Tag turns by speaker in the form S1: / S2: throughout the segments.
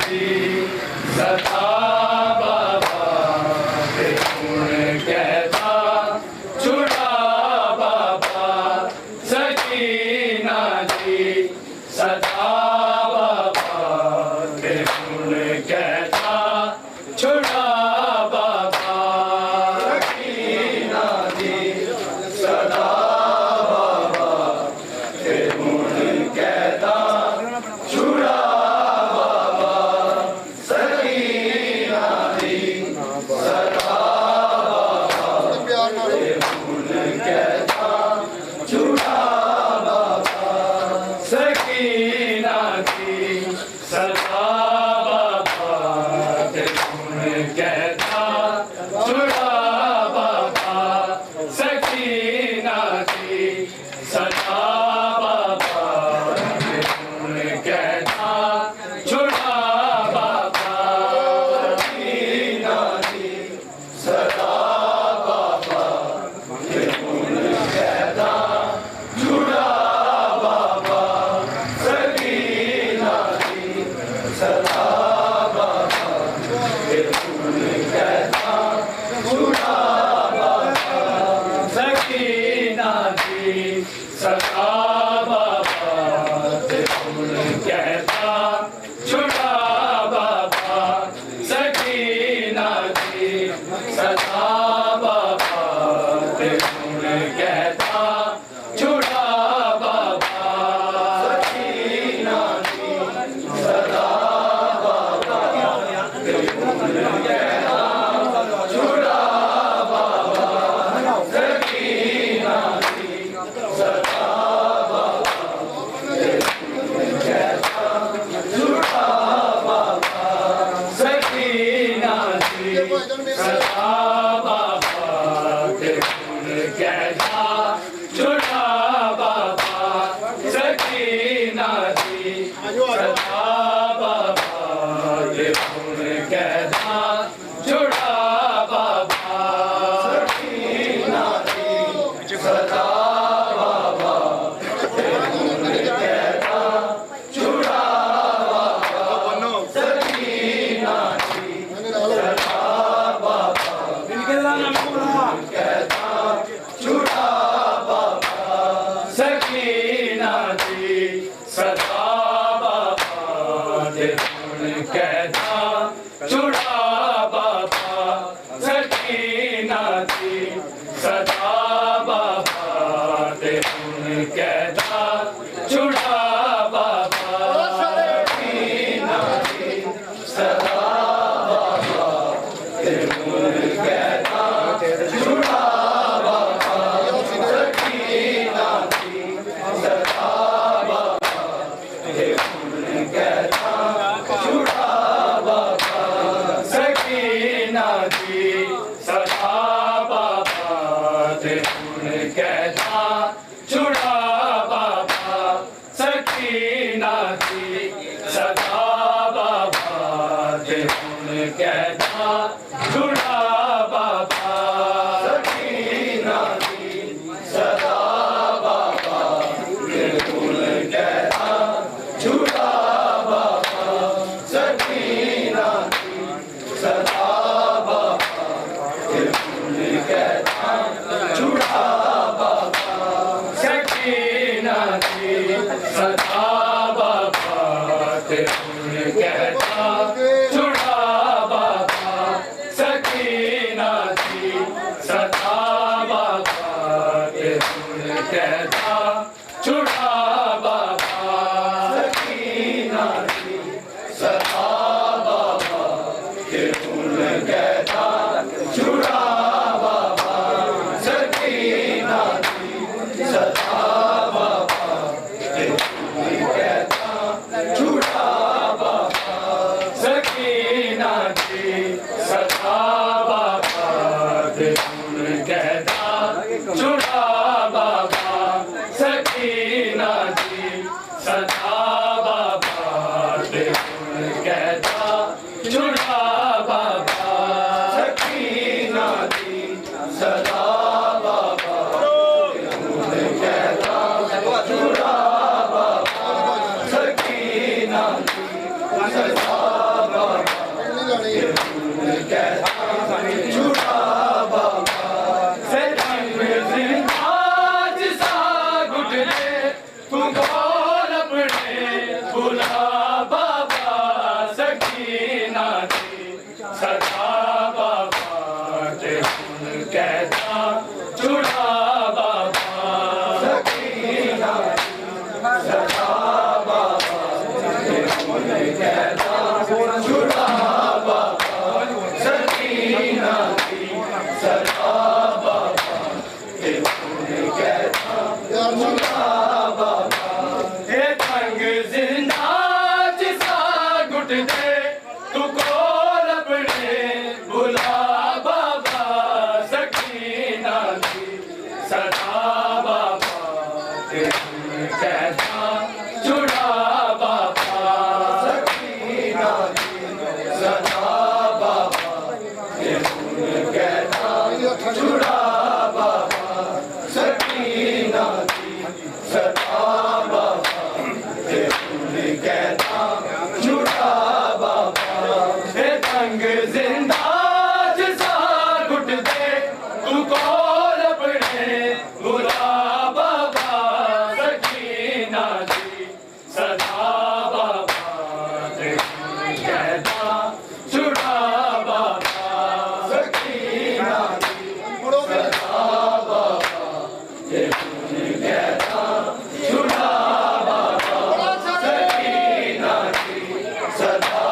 S1: जी सदा बाबा के गुण कहता छुड़ा बाबा सकीना जी सदा बाबा के गुण कहता छुड़ा बाबा सकीना जी सदा बाबा के गुण कहता छुड़ा बाबा सकीना जी सदा बाबा के गुण कहता छुड़ा बाबा सकीना जी सदा बाबा के गुण कहता छुड़ा बाबा सकीना जी सदा बाबा के गुण कहता छुड़ा बाबा सकीना जी सदा बाबा के गुण कहता छुड़ा बाबा सकीना जी सदा बाबा के गुण कहता छुड़ा बाबा सकीना जी सदा बाबा के गुण कहता छुड़ा बाबा सकीना जी सदा बाबा के गुण कहता छुड़ा बाबा सकीना जी सदा बाबा के गुण कहता छुड़ा बाबा सकीना जी सदा बाबा के गुण कहता छुड़ा बाबा सकीना जी सदा बाबा के गुण कहता छुड़ा बाबा सकीना जी सदा बाबा के गुण कहता छुड़ा बाबा सकीना जी सदा बाबा के गुण कहता छुड़ा बाबा सकीना जी सदा बाबा कहता छुड़ा बाबा सकीना जी सदा बाबा के गुण कहता छुड़ा बाबा सकीना जी सदा बाबा के गुण कहता छुड़ा बाबा सकीना जी सदा बाबा के गुण कहता छुड़ा बाबा सकीना जी सदा बाबा के गुण कहता छुड़ा बाबा सकीना जी सदा बाबा के गुण कहता छुड़ा बाबा सकीना जी सदा बाबा के गुण कहता छुड़ा बाबा सकीना जी सदा बाबा के गुण कहता छुड़ा बाबा सकीना जी सदा बाबा के गुण कहता छुड़ा बाबा सकीना जी सदा बाबा के गुण कहता छुड़ा बाबा सकीना जी सदा बाबा के गुण कहता छुड़ा बाबा सकीना जी सदा बाबा के गुण कहता छुड़ा बाबा सकीना जी सदा बाबा के गुण कहता छुड़ा बाबा सकीना जी सदा बाबा के गुण कहता छुड़ा बाबा सकीना जी सदा बाबा के गुण कहता छुड़ा बाबा सकीना जी सदा बाबा के गुण कहता छुड़ा बाबा सकीना जी सदा
S2: जानी
S1: छुड़ा बाबा से तंग जिंदा जिसा घुटने तू बोल अपने बुला बाबा सकीना दी सदा बाबा ते कहता छुड़ा बाबा सकीना दी सदा बाबा ते कहता छुड़ा बाबा सकीना दी सदा बाबा ते कहता छुड़ा बाबा हे तंग जिंदा जिसा घुट दे तू कोल अपने बुला बाबा सकीना दी सदा बाबा ते कहता छुड़ा बाबा सकीना दी सदा बाबा ते कहता छुड़ा बाबा सकीना दी सदा बाबा ते कहता छुड़ा बाबा हे तंग जिंदा जिसा घुट दे तू कोल अपने बुला बाबा सकीना दी सदा बाबा ते कहता छुड़ा बाबा सकीना दी सदा बाबा ते कहता छुड़ा बाबा सकीना दी सदा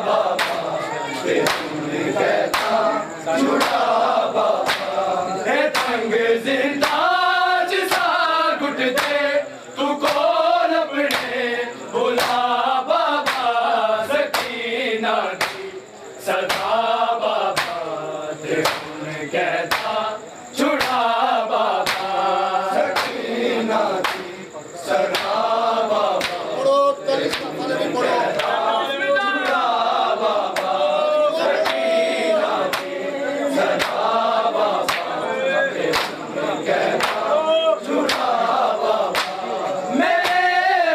S1: बाबा ते कहता छुड़ा बाबा हे तंग जिंदा जिसा घुट दे तू कोल अपने बुला बाबा सकीना दी सदा बाबा ते कहता छुड़ा बाबा सकीना दी सदा बाबा
S2: पढ़ो तेरी वाले भी पढ़ो
S1: छुड़ा बाबा सकीना दी सदा बाबा ते कहता छुड़ा बाबा मेरे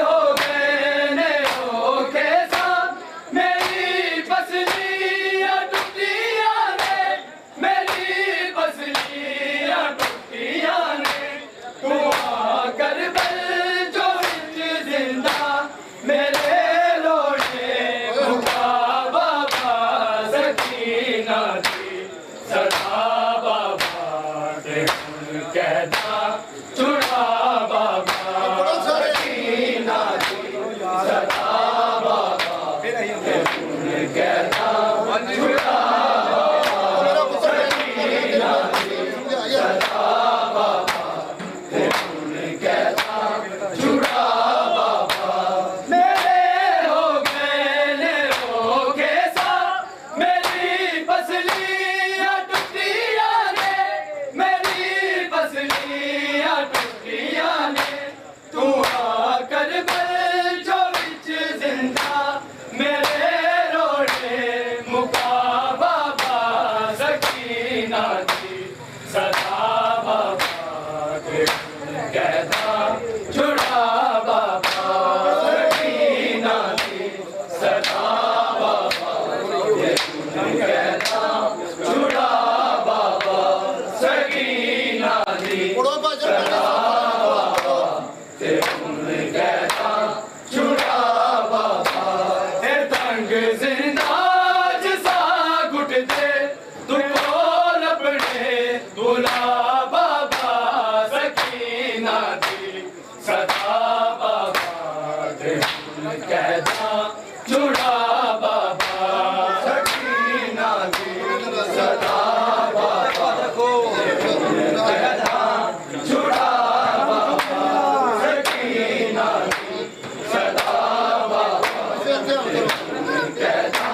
S1: हो गए ने हो के साथ मेरी पसलियां टूटियां ने मेरी पसलियां टूटियां ने तू आकर बल जो विच जिंदा मेरे लोड़े मुका बाबा सकीना दी सदा बाबा ते कहता छुड़ा बाबा सकीना दी सदा बाबा ते कहता छुड़ा
S2: मेरा पुत्र
S1: सकीना दी सदा बाबा ते कहता छुड़ा बाबा मेरे हो गए ने हो के साथ मेरी पसलियां टूटियां ने मेरी पसलियां टूटियां ने तू आकर बल जो विच जिंदा मेरे रोड़े मुका बाबा सकीना दी सदा बाबा ते कहता छुड़ा बाबा सकीना दी सदा बाबा ते कहता छुड़ा बाबा सकीना दी
S2: पढ़ो भजन
S1: ते कहता छुड़ा बाबा हे तंग जिंदा जिसा घुट दे तू कोल अपने बुला बाबा सकीना दी सदा बाबा ते कहता छुड़ा बाबा सकीना दी सदा बाबा कहता छुड़ा बाबा सकीना दी सदा बाबा कहता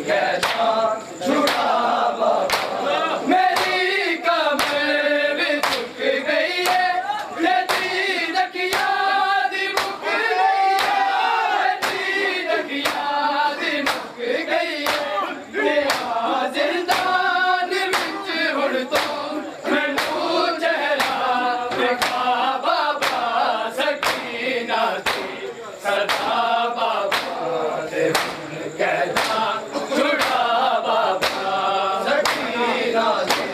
S1: कहता छुड़ा बाबा मेरी कमर भी झुक गई है तेरी नकिया दी मुक गई है तेरी नकिया दी मुक गई है तेरा जिंदान विच हुण तो मैनू चेहरा दिखा बाबा सकीना दी सदा बाबा ते हुण कहता छुड़ा बाबा सकीना दी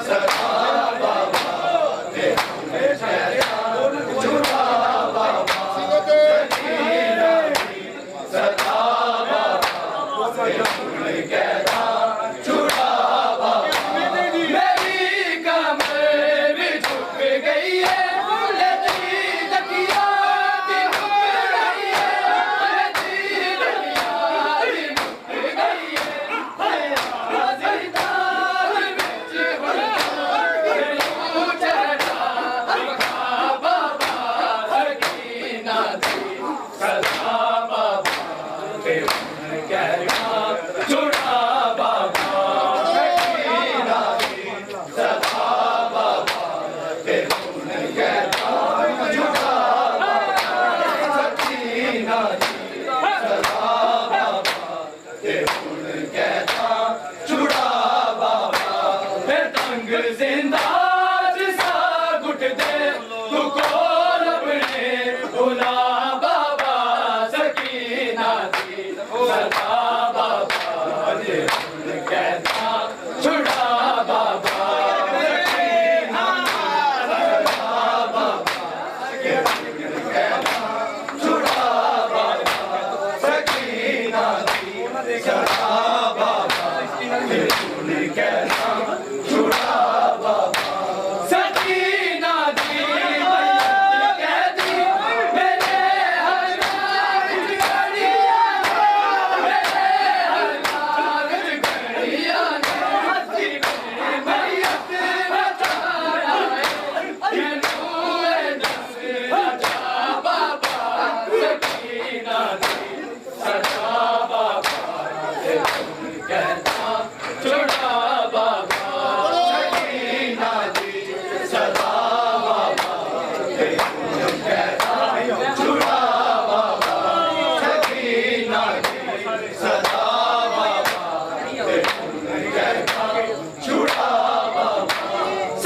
S1: सदा बाबा ते हुण कहता छुड़ा बाबा सकीना दी सदा बाबा ते हुण कहता छुड़ा बाबा मेरी कमर भी झुक गई है तेरी नकिया दी मुक गई है तेरी नकिया दी मुक गई है तेरा जिंदान विच हुण मैनू चेहरा दिखा बाबा सकीना दी सदा बाबा ते हुण कहता छुड़ा बाबा सकीना दी सदा बाबा ते हुण कहता छुड़ा बाबा सकीना दी सदा बाबा ते हुण कहता छुड़ा बाबा फिर तंग जिंदा जिसा घुट दे तू कोल अपने बुला बाबा सकीना दी सदा बाबा ते हुण कहता छुड़ा बाबा सकीना सदा बाबा ते हुण कहता छुड़ा बाबा सकीना दी सदा बाबा ते हुण कहता छुड़ा बाबा सकीना दी मैयत कहती मेरे हर राग घड़ियां मेरे हर राग घड़ियां हंसी मेरी मैयत बचाया मैनू दस राजा बाबा सकीना दी सदा बाबा ते हुण कहता छुड़ा बाबा सकीना दी सदा बाबा ते हुण कहता छुड़ा बाबा सकीना दी सदा बाबा ते हुण कहता छुड़ा बाबा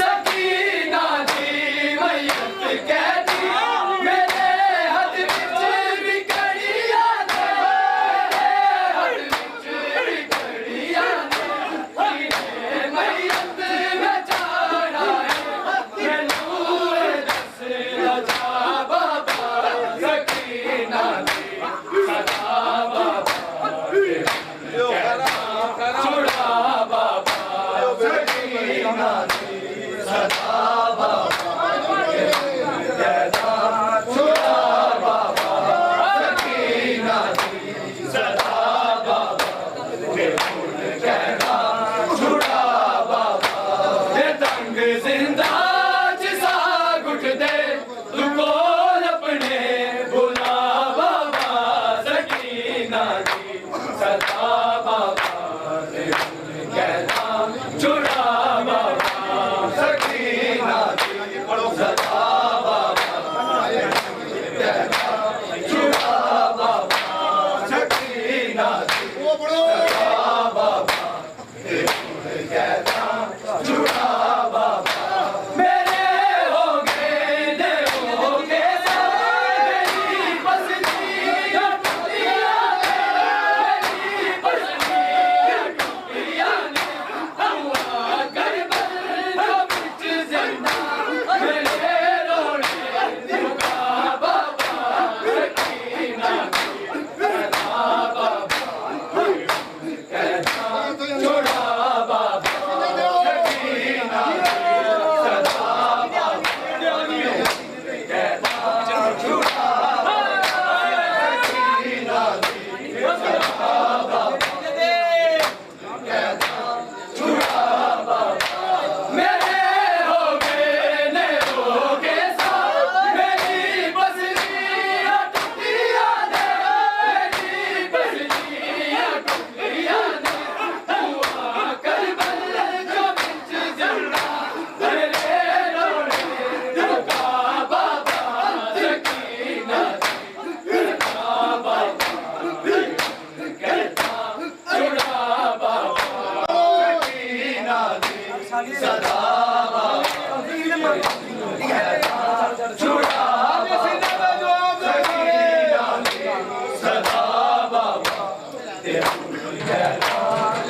S1: सकीना दी मैयत कहती मेरे हथ विच विकड़ियां ने मेरे हथ विच विकड़ियां ने मैयत बचाना है मैनू दस राजा बाबा सकीना दी सदा बाबा ते हुण कहता छुड़ा बाबा सकीना दी सदा बाबा ते हुण कहता छुड़ा बाबा सकीना दी सदा बाबा ते हुण कहता छुड़ा बाबा ते तंग जिंदा जिसा घुट दे तू कोल अपने बुला बाबा सकीना दी सदा बाबा ते हुण कहता छुड़ा बाबा सकीना दी सदा बाबा ते हुण कहता छुड़ा बाबा सकीना दी
S2: वो बड़ो
S1: सदा बाबा ते हुण कहता छुड़ा बाबा मेरे हो गए ने हो के मेरी बसनी टुटिया मेरी बसनी टुटिया ने हुआ गरबल जो बिच जिंदा मेरे रोने दुआ बाबा सकीना दी सदा बाबा ते हुण कहता छुड़ा बाबा सकीना दी सदा बाबा ते हुण कहता छुड़ा बाबा सकीना दी सदा बाबा ते हुण कहता छुड़ा बाबा मेरे हो गए ने हो के मेरी बसनी टुटिया ने मेरी बसनी टुटिया ने सदा छुड़ा सदा बाबा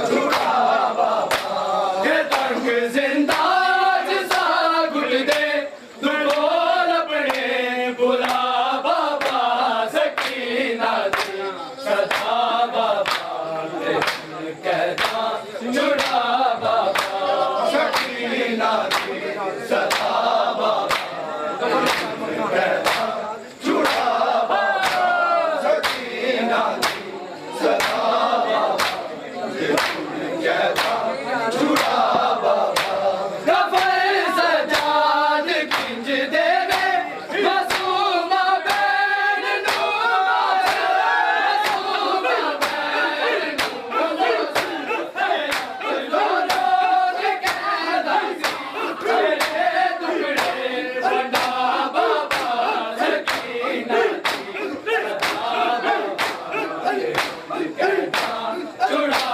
S1: छुड़ा बाबा ये तंग जिंदा जिसा गुल दे तू बोल अपने बुला बाबा सकीना दे सदा बाबा कहता छुड़ा बाबा सकीना दे सदा बाबा कहता छुड़ा बाबा सकीना दे सदा बाबा कहता छुड़ा बाबा कफर सजाद किंज देवे मासूमा बैन मासूमा बैन लोग कहता तेरे टुकड़े बड़ा बाबा सकीना कहता छुड़ा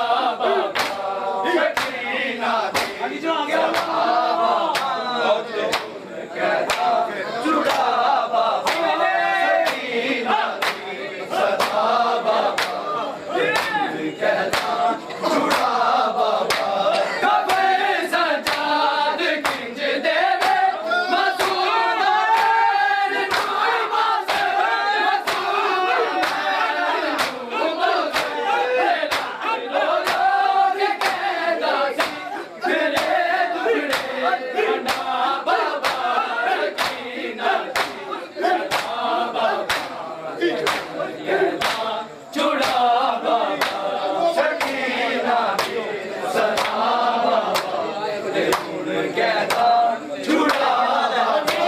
S1: बाबा सकीना कहता छुड़ा बाबा सकीना सदा बाबा कहता छुड़ा बाबा कफर सजाद किंज देवे मासूमा बैन लोग कहता तेरे टुकड़े बड़ा बाबा सकीना सदा बाबा कहता छुड़ा बाबा सकीना सदा बाबा कहता छुड़ा बाबा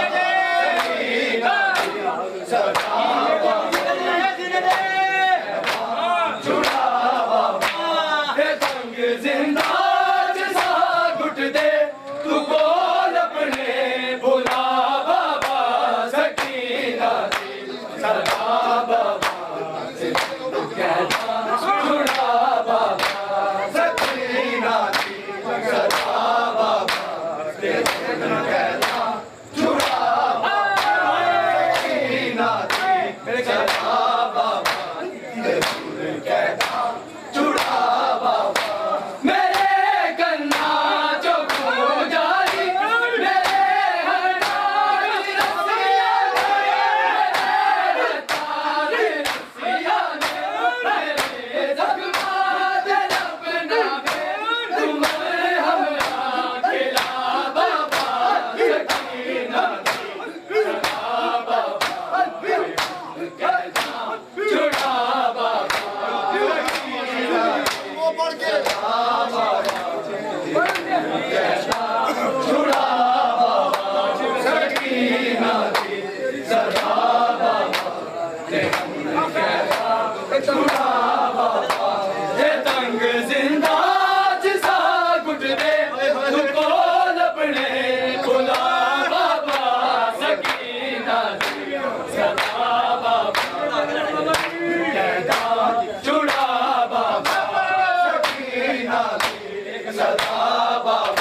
S1: सकीना सदा बाबा छुड़ा बाबा ये तंग जिंदा जिसा घुट दे तू बोल अपने बुला बाबा सकीना सदा बाबा कहता छुड़ा बाबा सकीना सदा बाबा कहता छुड़ा बाबा सकीना सदा बाबा कहता छुड़ा बाबा मेरे कन्ना जो जारी मेरे हटारी रसिया मेरे तारे रसिया मेरे जगमा दे अपना तुम हमरा खिला बाबा सकीना सदा बाबा कहता छुड़ा बाबा सकीना
S2: वो पढ़ के
S1: कहता छुड़ा बाबा सकीना सदा बाबा कहता छुड़ा बाबा ये तंग जिंदा जिसा घुट दे तू बोल अपने बुला बाबा सकीना सदा बाबा कहता छुड़ा बाबा सकीना सदा बाबा